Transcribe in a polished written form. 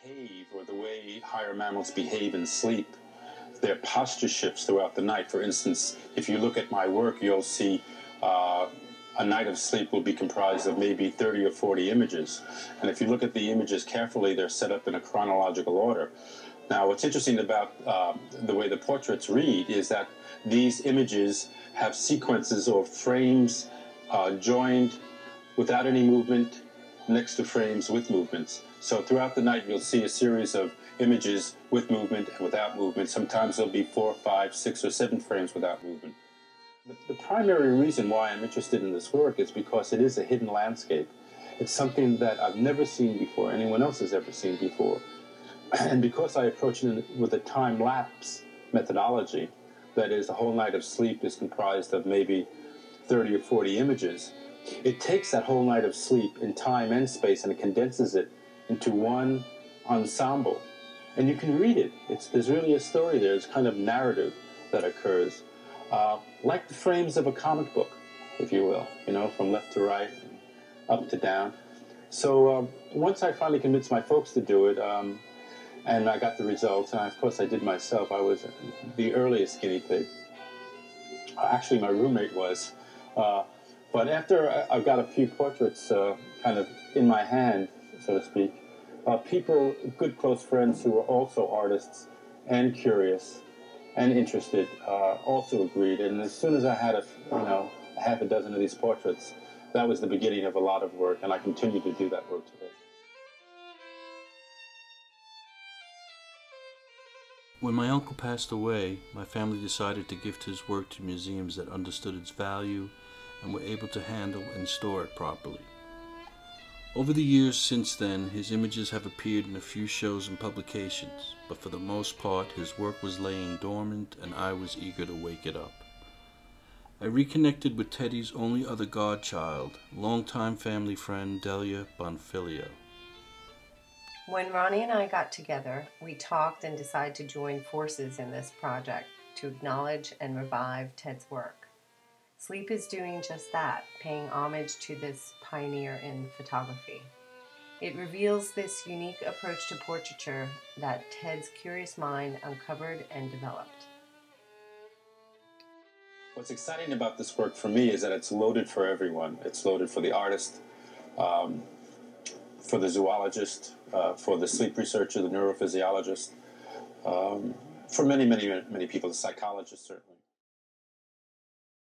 behave, or the way higher mammals behave in sleep, their posture shifts throughout the night. For instance, if you look at my work, you'll see a night of sleep will be comprised of maybe 30 or 40 images. And if you look at the images carefully, they're set up in a chronological order. Now, what's interesting about the way the portraits read is that these images have sequences or frames joined without any movement next to frames with movements. So throughout the night, you'll see a series of images with movement and without movement. Sometimes there'll be 4, 5, 6, or 7 frames without movement. The primary reason why I'm interested in this work is because it is a hidden landscape. It's something that I've never seen before, anyone else has ever seen before. And because I approach it with a time-lapse methodology, that is, a whole night of sleep is comprised of maybe 30 or 40 images, it takes that whole night of sleep in time and space and it condenses it into one ensemble. And you can read it. There's really a story there. It's kind of narrative that occurs. Like the frames of a comic book, if you will, from left to right, and up to down. So once I finally convinced my folks to do it, and I got the results, and of course I did myself, I was the earliest guinea pig. Actually, my roommate was. But after I got a few portraits kind of in my hand, so to speak, people, good close friends who were also artists and curious and interested, also agreed. And as soon as I had a half a dozen of these portraits, that was the beginning of a lot of work, and I continue to do that work today. When my uncle passed away, my family decided to gift his work to museums that understood its value and were able to handle and store it properly. Over the years since then, his images have appeared in a few shows and publications, but for the most part, his work was laying dormant and I was eager to wake it up. I reconnected with Teddy's only other godchild, longtime family friend Delia Bonfilio. When Ronnie and I got together, we talked and decided to join forces in this project to acknowledge and revive Ted's work. Sleep is doing just that, paying homage to this pioneer in photography. It reveals this unique approach to portraiture that Ted's curious mind uncovered and developed. What's exciting about this work for me is that it's loaded for everyone. It's loaded for the artist, for the zoologist, for the sleep researcher, the neurophysiologist, for many, many, many people, the psychologist certainly.